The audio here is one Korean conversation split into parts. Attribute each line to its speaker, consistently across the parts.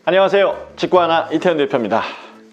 Speaker 1: 안녕하세요. 직구하나 이태현 대표입니다.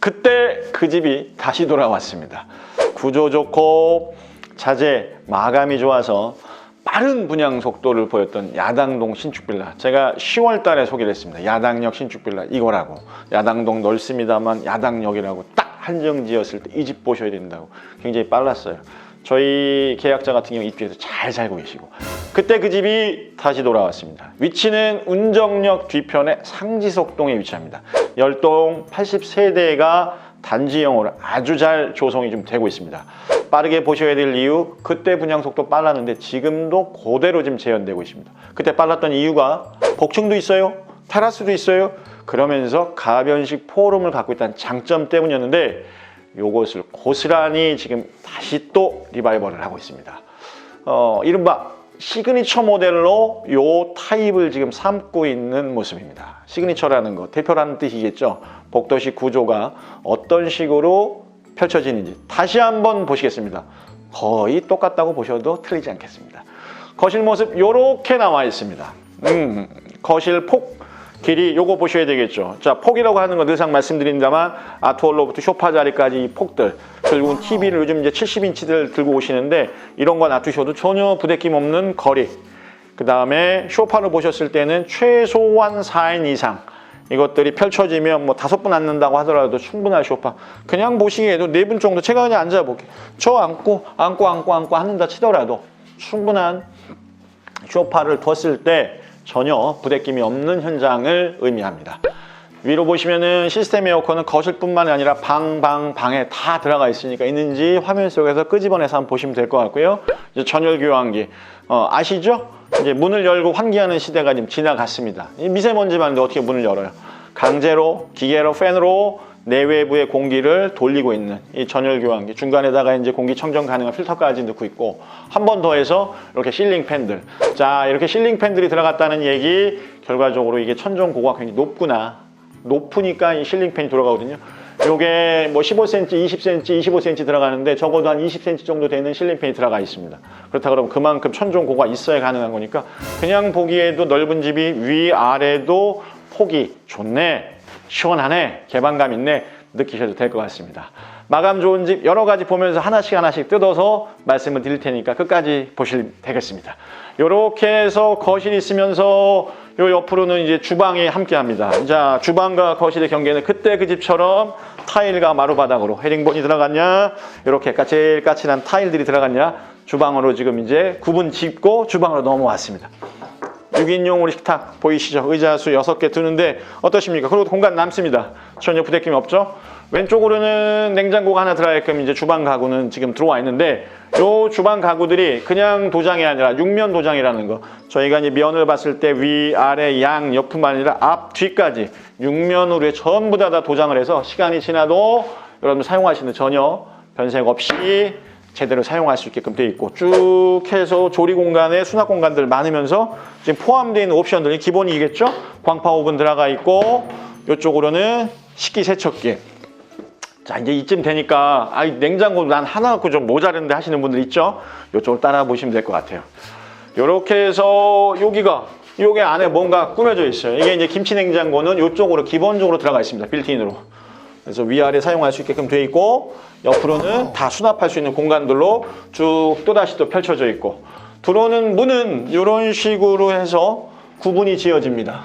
Speaker 1: 그때 그 집이 다시 돌아왔습니다. 구조 좋고 자재 마감이 좋아서 빠른 분양 속도를 보였던 야당동 신축빌라, 제가 10월 달에 소개를 했습니다. 야당역 신축빌라 이거라고. 야당동 넓습니다만 야당역이라고 딱 한정 지었을 때 이 집 보셔야 된다고 굉장히 빨랐어요. 저희 계약자 같은 경우 입주해서 잘 살고 계시고, 그때 그 집이 다시 돌아왔습니다. 위치는 운정역 뒤편의 상지석동에 위치합니다. 10동 80세대가 단지형으로 아주 잘 조성이 좀 되고 있습니다. 빠르게 보셔야 될 이유, 그때 분양 속도 빨랐는데 지금도 그대로 지금 재현되고 있습니다. 그때 빨랐던 이유가 복층도 있어요, 테라스도 있어요. 그러면서 가변식 포럼을 갖고 있다는 장점 때문이었는데, 요것을 고스란히 지금 다시 또 리바이벌을 하고 있습니다. 이른바 시그니처 모델로 요 타입을 지금 삼고 있는 모습입니다. 시그니처라는 거 대표라는 뜻이겠죠. 복도식 구조가 어떤 식으로 펼쳐지는지 다시 한번 보시겠습니다. 거의 똑같다고 보셔도 틀리지 않겠습니다. 거실 모습 요렇게 나와 있습니다. 거실 폭 길이 요거 보셔야 되겠죠. 자, 폭이라고 하는 건 늘상 말씀드린다만 아트홀로부터 소파 자리까지 이 폭들, 결국은 TV를 요즘 이제 70인치들 들고 오시는데 이런 거 놔두셔도 전혀 부대낌 없는 거리. 그 다음에 소파를 보셨을 때는 최소한 4인 이상 이것들이 펼쳐지면 뭐 5분 앉는다고 하더라도 충분할 소파. 그냥 보시기에도 4분 정도 제가 그냥 앉아볼게요. 저 앉고 앉는다 치더라도 충분한 소파를 뒀을 때 전혀 부대낌이 없는 현장을 의미합니다. 위로 보시면은 시스템 에어컨은 거실뿐만 아니라 방에 다 들어가 있으니까 있는지 화면 속에서 끄집어내서 한번 보시면 될 것 같고요. 이제 전열 교환기 아시죠? 이제 문을 열고 환기하는 시대가 지금 지나갔습니다. 이 미세먼지 많은데 어떻게 문을 열어요? 강제로 기계로 팬으로 내외부의 공기를 돌리고 있는 이 전열 교환기, 중간에다가 이제 공기 청정 가능한 필터까지 넣고 있고, 한 번 더 해서 이렇게 실링 팬들. 자, 이렇게 실링 팬들이 들어갔다는 얘기, 결과적으로 이게 천정 고가 굉장히 높으니까 이 실링 팬이 돌아가거든요. 요게 뭐 15cm, 20cm, 25cm 들어가는데 적어도 한 20cm 정도 되는 실링 팬이 들어가 있습니다. 그렇다 그러면 그만큼 천정 고가 있어야 가능한 거니까 그냥 보기에도 넓은 집이 위아래도 폭이 좋네, 시원하네, 개방감 있네 느끼셔도 될 것 같습니다. 마감 좋은 집 여러 가지 보면서 하나씩 뜯어서 말씀을 드릴 테니까 끝까지 보시면 되겠습니다. 이렇게 해서 거실이 있으면서 요 옆으로는 이제 주방이 함께 합니다. 자, 주방과 거실의 경계는 그때 그 집처럼 타일과 마루바닥으로 헤링본이 들어갔냐, 이렇게 까칠까칠한 타일들이 들어갔냐, 주방으로 지금 이제 구분 짓고 주방으로 넘어왔습니다. 6인용 우리 식탁 보이시죠? 의자 수 6개 두는데 어떠십니까? 그리고 공간 남습니다. 전혀 부대낌이 없죠? 왼쪽으로는 냉장고가 하나 들어가게끔 이제 주방 가구는 지금 들어와 있는데, 요 주방 가구들이 그냥 도장이 아니라 육면 도장이라는 거, 저희가 이제 면을 봤을 때 위, 아래, 양, 옆뿐만 아니라 앞, 뒤까지 육면으로 전부 다 도장을 해서 시간이 지나도 여러분 사용하시는 전혀 변색 없이 제대로 사용할 수 있게끔 되어 있고, 쭉 해서 조리 공간에 수납 공간들 많으면서 지금 포함되어 있는 옵션들이 기본이겠죠? 광파 오븐 들어가 있고, 이쪽으로는 식기세척기. 자, 이제 이쯤 되니까 냉장고 난 하나 갖고 좀 모자른데 하시는 분들 있죠? 이쪽을 따라 보시면 될 것 같아요. 이렇게 해서 요게 안에 뭔가 꾸며져 있어요. 이게 이제 김치 냉장고는 이쪽으로 기본적으로 들어가 있습니다. 빌트인으로. 그래서 위아래 사용할 수 있게끔 되어 있고, 옆으로는 다 수납할 수 있는 공간들로 쭉 또다시 또 펼쳐져 있고, 들어오는 문은 이런 식으로 해서 구분이 지어집니다.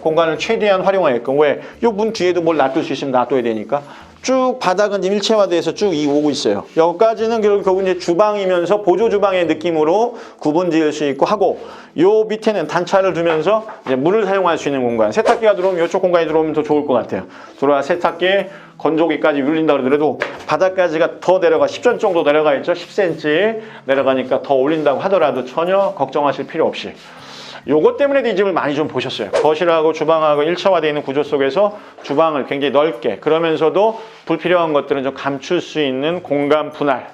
Speaker 1: 공간을 최대한 활용하게끔. 왜? 이 문 뒤에도 뭘 놔둘 수 있으면 놔둬야 되니까. 쭉 바닥은 지금 일체화돼서 쭉 오고 있어요. 여기까지는 결국 이제 주방이면서 보조 주방의 느낌으로 구분 지을 수 있고 하고, 요 밑에는 단차를 두면서 이제 물을 사용할 수 있는 공간. 세탁기가 들어오면 이쪽 공간이 들어오면 더 좋을 것 같아요. 들어와 세탁기에 건조기까지 눌린다 그러더라도 바닥까지가 더 내려가 10전 정도 내려가 있죠. 10cm 내려가니까 더 올린다고 하더라도 전혀 걱정하실 필요 없이. 요것 때문에도 이 집을 많이 좀 보셨어요. 거실하고 주방하고 일체화되어 있는 구조 속에서 주방을 굉장히 넓게, 그러면서도 불필요한 것들은 좀 감출 수 있는 공간 분할.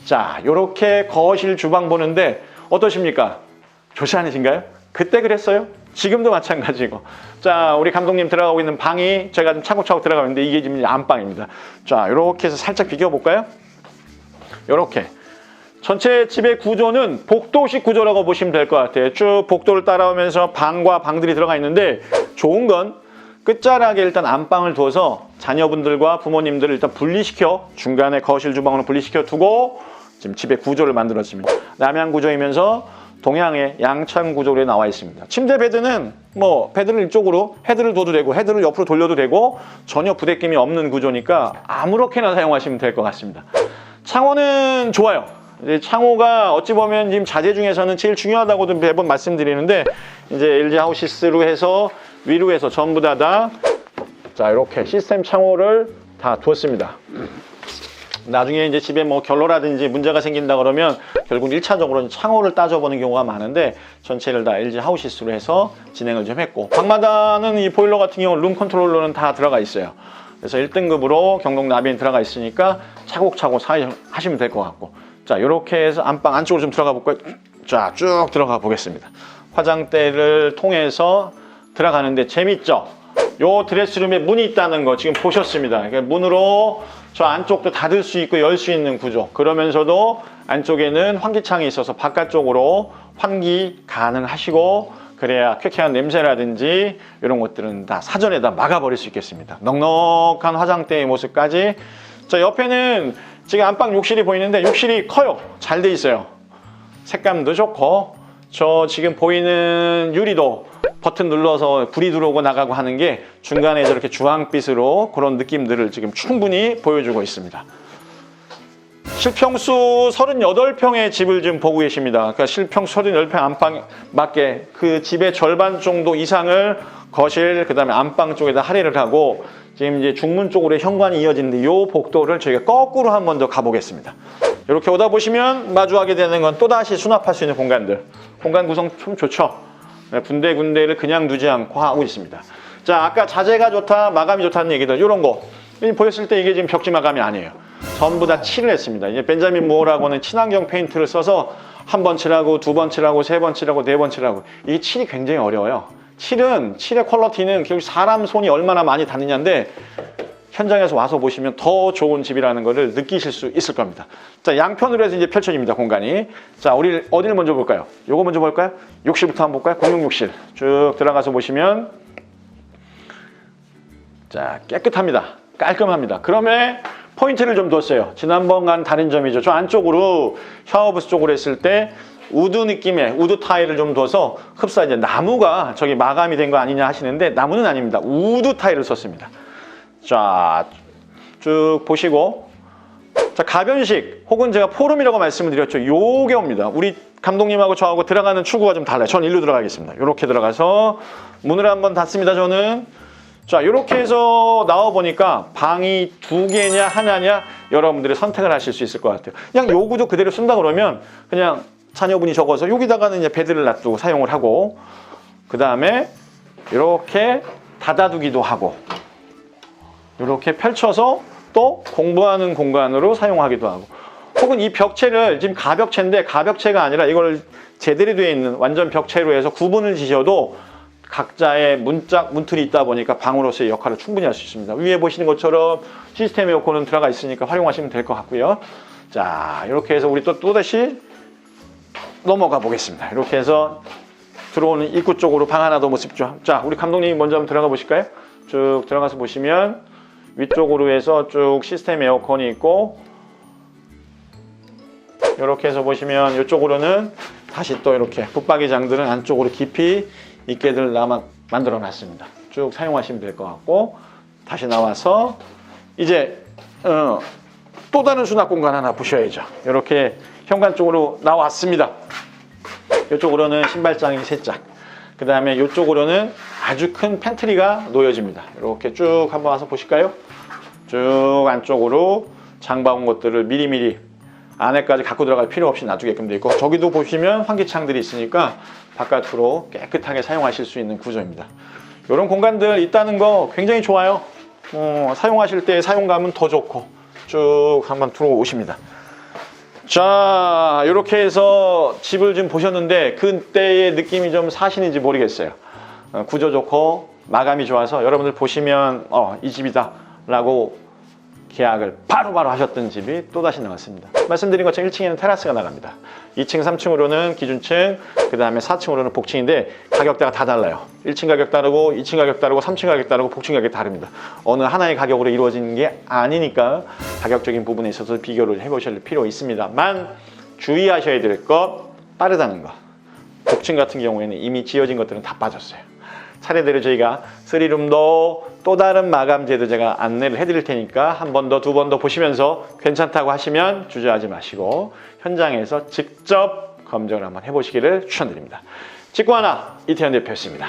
Speaker 1: 자, 요렇게 거실 주방 보는데 어떠십니까? 좋지 않으신가요? 그때 그랬어요? 지금도 마찬가지고. 자, 우리 감독님 들어가고 있는 방이 제가 좀 차곡차곡 들어가고 있는데 이게 지금 안방입니다. 자, 이렇게 해서 살짝 비교해볼까요? 이렇게. 전체 집의 구조는 복도식 구조라고 보시면 될 것 같아요. 쭉 복도를 따라오면서 방과 방들이 들어가 있는데 좋은 건 끝자락에 일단 안방을 둬서 자녀분들과 부모님들을 일단 분리시켜 중간에 거실 주방으로 분리시켜 두고 지금 집의 구조를 만들었습니다. 남향 구조이면서 동향의 양창 구조로 나와 있습니다. 침대 베드는 뭐 베드를 이쪽으로 헤드를 둬도 되고 헤드를 옆으로 돌려도 되고 전혀 부대낌이 없는 구조니까 아무렇게나 사용하시면 될 것 같습니다. 창호는 좋아요. 이제 창호가 어찌 보면 지금 자재 중에서는 제일 중요하다고도 매번 말씀드리는데 이제 LG 하우시스로 해서 위로 해서 전부 다 자 이렇게 시스템 창호를 다 두었습니다. 나중에 이제 집에 뭐 결로라든지 문제가 생긴다 그러면 결국 1차적으로는 창호를 따져보는 경우가 많은데 전체를 다 LG 하우시스로 해서 진행을 좀 했고 방마다는 이 보일러 같은 경우는 룸 컨트롤러는 다 들어가 있어요. 그래서 1등급으로 경동 나비엔 들어가 있으니까 차곡차곡 하시면 될 것 같고 자 이렇게 해서 안방 안쪽으로 좀 들어가 볼까요? 자 쭉 들어가 보겠습니다. 화장대를 통해서 들어가는데 재밌죠? 요 드레스룸에 문이 있다는 거 지금 보셨습니다. 그러니까 문으로 저 안쪽도 닫을 수 있고 열 수 있는 구조. 그러면서도 안쪽에는 환기창이 있어서 바깥쪽으로 환기 가능하시고 그래야 쾌쾌한 냄새라든지 이런 것들은 다 사전에 다 막아버릴 수 있겠습니다. 넉넉한 화장대의 모습까지. 자 옆에는 지금 안방 욕실이 보이는데 욕실이 커요. 잘 돼 있어요. 색감도 좋고 저 지금 보이는 유리도 버튼 눌러서 불이 들어오고 나가고 하는 게 중간에 저렇게 주황빛으로 그런 느낌들을 지금 충분히 보여주고 있습니다. 실평수 38평의 집을 지금 보고 계십니다. 그러니까 실평수 38평 안방 맞게 그 집의 절반 정도 이상을 거실 그다음에 안방 쪽에다 할애를 하고 지금 이제 중문 쪽으로 현관이 이어지는데 이 복도를 저희가 거꾸로 한 번 더 가보겠습니다. 이렇게 오다 보시면 마주하게 되는 건 또다시 수납할 수 있는 공간들. 공간 구성 좀 좋죠? 군데군데를 그냥 두지 않고 하고 있습니다. 자, 아까 자재가 좋다, 마감이 좋다는 얘기들, 이런 거. 보였을 때 이게 지금 벽지 마감이 아니에요. 전부 다 칠을 했습니다. 이제 벤자민 무어라고는 친환경 페인트를 써서 한 번 칠하고, 두 번 칠하고, 세 번 칠하고, 네 번 칠하고. 이 칠이 굉장히 어려워요. 칠의 퀄리티는 결국 사람 손이 얼마나 많이 닿느냐인데, 현장에서 와서 보시면 더 좋은 집이라는 것을 느끼실 수 있을 겁니다. 자, 양편으로 해서 이제 펼쳐집니다, 공간이. 자, 우리 어디를 먼저 볼까요? 요거 먼저 볼까요? 욕실부터 한번 볼까요? 공용 욕실. 쭉 들어가서 보시면 자, 깨끗합니다. 깔끔합니다. 그러면 포인트를 좀 뒀어요. 지난번과는 다른 점이죠. 저 안쪽으로 샤워부스 쪽으로 했을 때 우드 느낌의 우드 타일을 좀 둬서 흡사 이제 나무가 저기 마감이 된 거 아니냐 하시는데 나무는 아닙니다. 우드 타일을 썼습니다. 자, 쭉 보시고 자, 가변식 혹은 제가 포름이라고 말씀을 드렸죠. 요게 옵니다. 우리 감독님하고 저하고 들어가는 출구가 좀 달라요. 저는 일로 들어가겠습니다. 이렇게 들어가서 문을 한번 닫습니다. 저는 자, 이렇게 해서 나와 보니까 방이 2개냐 하나냐 여러분들이 선택을 하실 수 있을 것 같아요. 그냥 요 구조 그대로 쓴다 그러면 그냥 자녀분이 적어서 여기다가는 이제 베드를 놔두고 사용을 하고 그 다음에 이렇게 닫아두기도 하고 이렇게 펼쳐서 또 공부하는 공간으로 사용하기도 하고 혹은 이 벽체를 지금 가벽체인데 가벽체가 아니라 이걸 제대로 되어 있는 완전 벽체로 해서 구분을 지셔도 각자의 문틀이 있다 보니까 방으로서의 역할을 충분히 할 수 있습니다. 위에 보시는 것처럼 시스템 에어컨은 들어가 있으니까 활용하시면 될 것 같고요. 자, 이렇게 해서 우리 또다시 넘어가 보겠습니다. 이렇게 해서 들어오는 입구 쪽으로 방 하나 더 모습죠. 자, 우리 감독님이 먼저 한번 들어가 보실까요? 쭉 들어가서 보시면 위쪽으로 해서 쭉 시스템 에어컨이 있고 이렇게 해서 보시면 이쪽으로는 다시 또 이렇게 붙박이장들은 안쪽으로 깊이 있게들 만들어 놨습니다. 쭉 사용하시면 될 것 같고 다시 나와서 이제 또 다른 수납 공간 하나 보셔야죠. 이렇게 현관 쪽으로 나왔습니다. 이쪽으로는 신발장이 3짝 그 다음에 이쪽으로는 아주 큰 팬트리가 놓여집니다. 이렇게 쭉 한번 와서 보실까요? 쭉 안쪽으로 장봐온 것들을 미리미리 안에까지 갖고 들어갈 필요 없이 놔두게끔 되어 있고 저기도 보시면 환기창들이 있으니까 바깥으로 깨끗하게 사용하실 수 있는 구조입니다. 이런 공간들 있다는 거 굉장히 좋아요. 사용하실 때 사용감은 더 좋고 쭉 한번 들어오십니다. 자, 이렇게 해서 집을 좀 보셨는데 그때의 느낌이 좀 사시는지 모르겠어요. 구조 좋고 마감이 좋아서 여러분들 보시면 이 집이다 라고 계약을 바로바로 하셨던 집이 또다시 나왔습니다. 말씀드린 것처럼 1층에는 테라스가 나갑니다. 2층, 3층으로는 기준층, 그 다음에 4층으로는 복층인데 가격대가 다 달라요. 1층 가격 다르고 2층 가격 다르고 3층 가격 다르고 복층 가격이 다릅니다. 어느 하나의 가격으로 이루어지는 게 아니니까 가격적인 부분에 있어서 비교를 해보실 필요 있습니다만 주의하셔야 될 것 빠르다는 거. 복층 같은 경우에는 이미 지어진 것들은 다 빠졌어요. 차례대로 저희가 3룸도 또 다른 마감재도 제가 안내를 해드릴 테니까 한 번 더, 두 번 더 보시면서 괜찮다고 하시면 주저하지 마시고 현장에서 직접 검증을 한번 해보시기를 추천드립니다. 직구하나 이태현 대표였습니다.